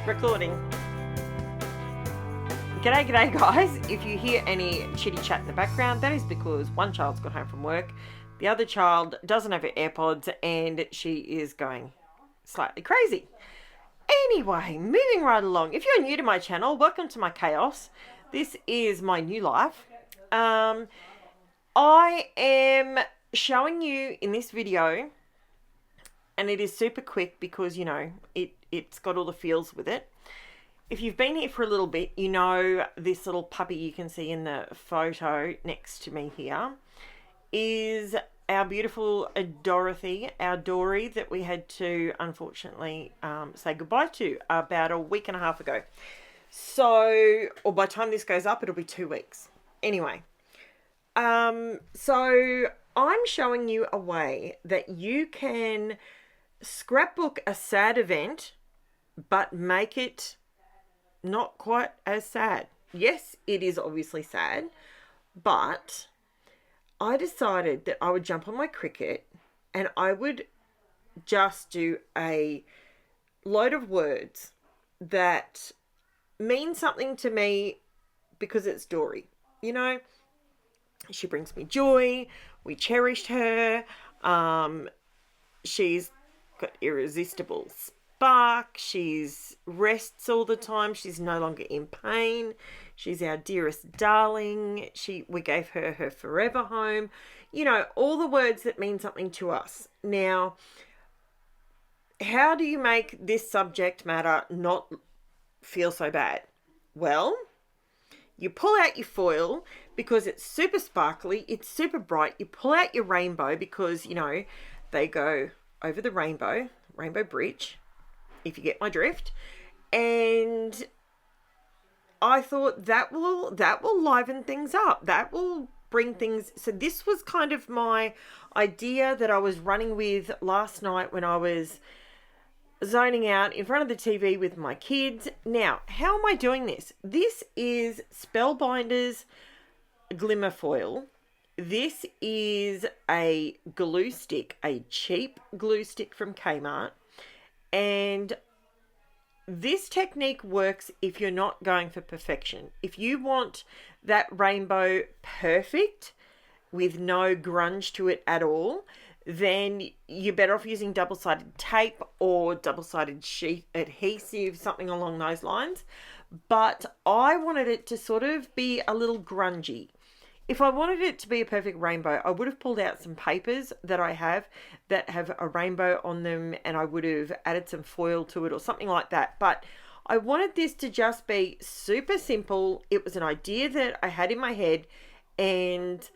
Recording. G'day guys. If you hear any chitty chat in the background, that is because one child's got home from work, the other child doesn't have her AirPods, and she is going slightly crazy. Anyway, moving right along. If you're new to my channel, welcome to my chaos. This is my new life. I am showing you in this video, and it is super quick because, you know, it's got all the feels with it. If you've been here for a little bit, you know this little puppy you can see in the photo next to me here is our beautiful Dorothy, our Dory, that we had to unfortunately say goodbye to about a week and a half ago. So, or by the time this goes up, it'll be 2 weeks. Anyway, so I'm showing you a way that you can scrapbook a sad event, but make it not quite as sad. Yes, it is obviously sad, but I decided that I would jump on my Cricut and I would just do a load of words that mean something to me because it's Dory. You know, she brings me joy. We cherished her. She's got irresistible spark. She's rests all the time. She's no longer in pain. She's our dearest darling. We gave her her forever home. You know, all the words that mean something to us. Now, how do you make this subject matter not feel so bad? Well, you pull out your foil because it's super sparkly. It's super bright. You pull out your rainbow because, you know, they go over the rainbow bridge, if you get my drift. And I thought that will liven things up. That will bring things. So this was kind of my idea that I was running with last night when I was zoning out in front of the TV with my kids. Now, how am I doing this? This is Spellbinders Glimmer Foil. This is a glue stick, a cheap glue stick from Kmart. And this technique works if you're not going for perfection. If you want that rainbow perfect with no grunge to it at all, then you're better off using double-sided tape or double-sided sheet adhesive, something along those lines. But I wanted it to sort of be a little grungy. If I wanted it to be a perfect rainbow, I would have pulled out some papers that I have that have a rainbow on them, and I would have added some foil to it or something like that. But I wanted this to just be super simple. It was an idea that I had in my head, and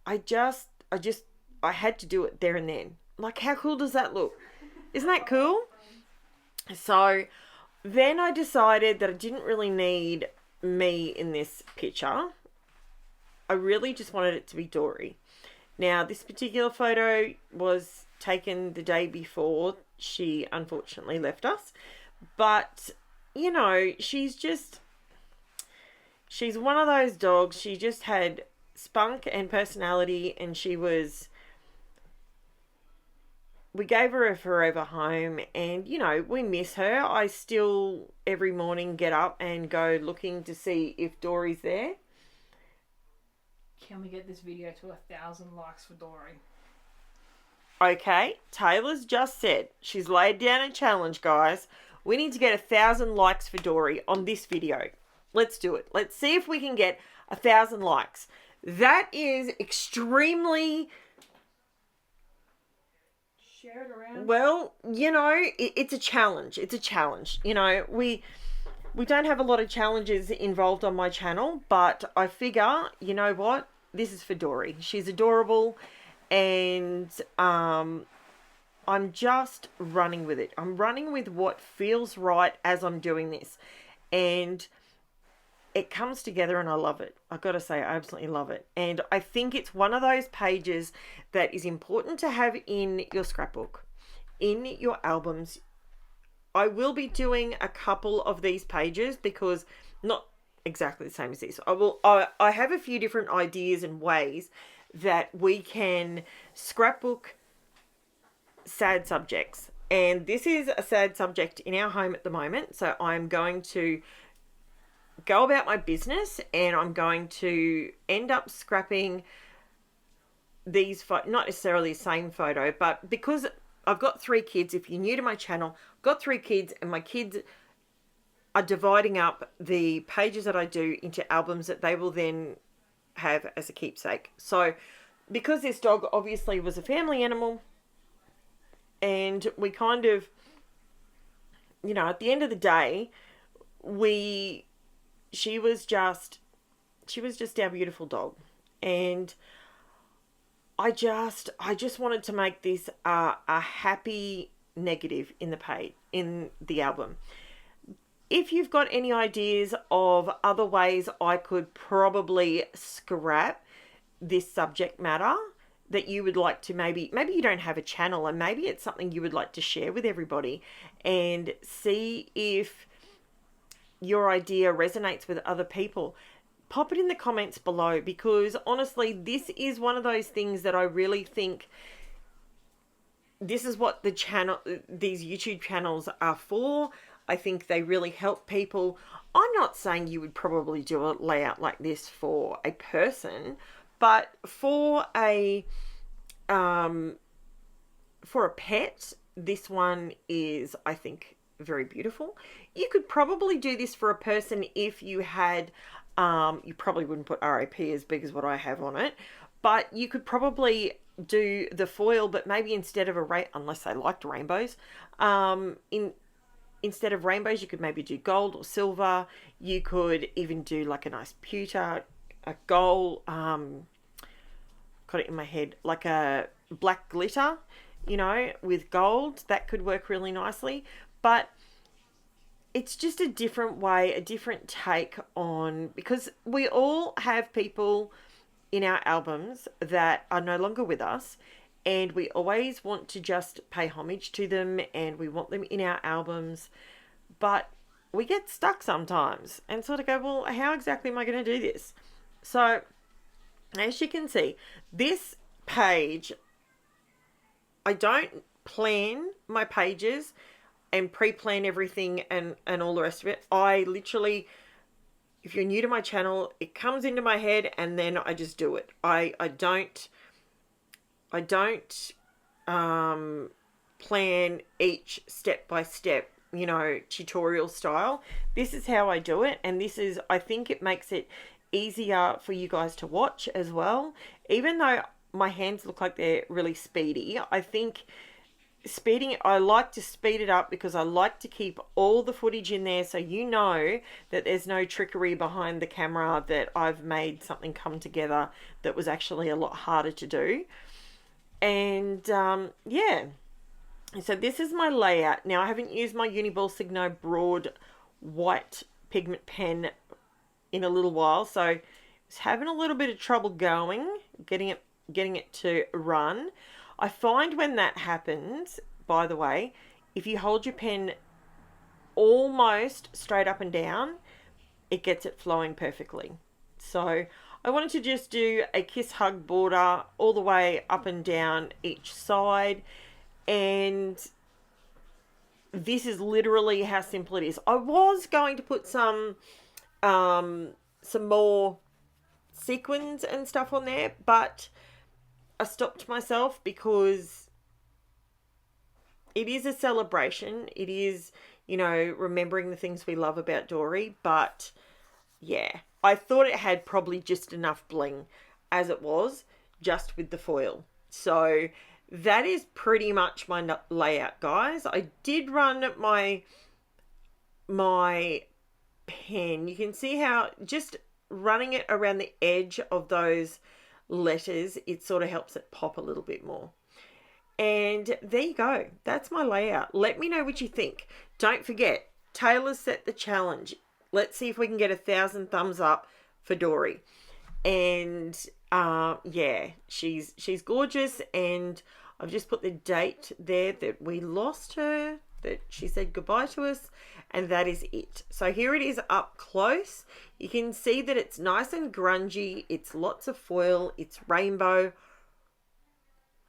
I had to do it there and then. Like, how cool does that look? Isn't that cool? So then I decided that I didn't really need me in this picture. I really just wanted it to be Dory. Now, this particular photo was taken the day before she unfortunately left us. But, you know, she's one of those dogs. She just had spunk and personality, and we gave her a forever home, and, you know, we miss her. I still every morning get up and go looking to see if Dory's there. Can we get this video to 1,000 likes for Dory? Okay, Taylor's just said she's laid down a challenge, guys. We need to get 1,000 likes for Dory on this video. Let's do it. Let's see if we can get 1,000 likes. That is extremely... Share it around. Well, you know, it's a challenge. It's a challenge. You know, we don't have a lot of challenges involved on my channel, but I figure, you know what? This is for Dory. She's adorable, and I'm just running with it. I'm running with what feels right as I'm doing this, and it comes together, and I love it. I've got to say, I absolutely love it. And I think it's one of those pages that is important to have in your scrapbook, in your albums. I will be doing a couple of these pages because not exactly the same as this. I have a few different ideas and ways that we can scrapbook sad subjects. And this is a sad subject in our home at the moment. So I'm going to go about my business and I'm going to end up scrapping these, not necessarily the same photo, but because I've got 3 kids, if you're new to my channel, I've got 3 kids and my kids are dividing up the pages that I do into albums that they will then have as a keepsake. So because this dog obviously was a family animal and we kind of, you know, at the end of the day, she was just our beautiful dog. And I just wanted to make this a happy negative in the album. If you've got any ideas of other ways I could probably scrap this subject matter that you would like to, maybe you don't have a channel and maybe it's something you would like to share with everybody and see if your idea resonates with other people, pop it in the comments below, because honestly, this is one of those things that I really think this is what these YouTube channels are for. I think they really help people. I'm not saying you would probably do a layout like this for a person, but for a pet, this one is, I think, very beautiful. You could probably do this for a person if you had, you probably wouldn't put R.I.P as big as what I have on it, but you could probably do the foil, but maybe instead of unless they liked rainbows, instead of rainbows, you could maybe do gold or silver. You could even do like a nice pewter, a gold, got it in my head, like a black glitter, you know, with gold. That could work really nicely. But it's just a different way, a different take on, because we all have people in our albums that are no longer with us, and we always want to just pay homage to them and we want them in our albums, but we get stuck sometimes and sort of go, well, how exactly am I going to do this? So as you can see, this page, I don't plan my pages and pre-plan everything and all the rest of it. I literally, if you're new to my channel, it comes into my head and then I just do it. I don't plan each step by step, you know, tutorial style. This is how I do it, and this is, I think it makes it easier for you guys to watch as well. Even though my hands look like they're really speedy, I think I like to speed it up because I like to keep all the footage in there so you know that there's no trickery behind the camera, that I've made something come together that was actually a lot harder to do. And yeah, so this is my layout. Now I haven't used my UNIBALL SIGNO broad white pigment pen in a little while, so I was having a little bit of trouble getting it to run. I find when that happens, by the way, if you hold your pen almost straight up and down, it gets it flowing perfectly. So I wanted to just do a kiss hug border all the way up and down each side, and this is literally how simple it is. I was going to put some more sequins and stuff on there, but I stopped myself because it is a celebration. It is, you know, remembering the things we love about Dory. But yeah, I thought it had probably just enough bling as it was, just with the foil. So that is pretty much my layout, guys. I did run my pen. You can see how just running it around the edge of those letters, it sort of helps it pop a little bit more. And there you go. That's my layout. Let me know what you think. Don't forget, Taylor's set the challenge. Let's see if we can get 1,000 thumbs up for Dory. And yeah, she's gorgeous, and I've just put the date there that we lost her, that she said goodbye to us, and that is it. So here it is up close. You can see that it's nice and grungy. It's lots of foil. It's rainbow.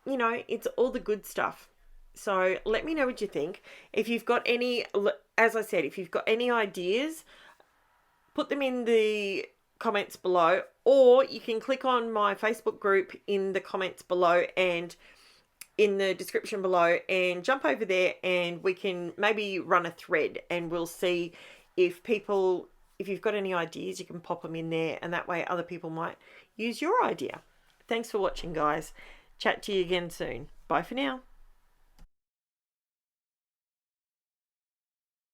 You know, it's all the good stuff. So let me know what you think. If you've got any, as I said, if you've got any ideas, put them in the comments below, or you can click on my Facebook group in the comments below and in the description below, and jump over there, and we can maybe run a thread, and we'll see if you've got any ideas, you can pop them in there, and that way other people might use your idea. Thanks for watching, guys. Chat to you again soon. Bye for now.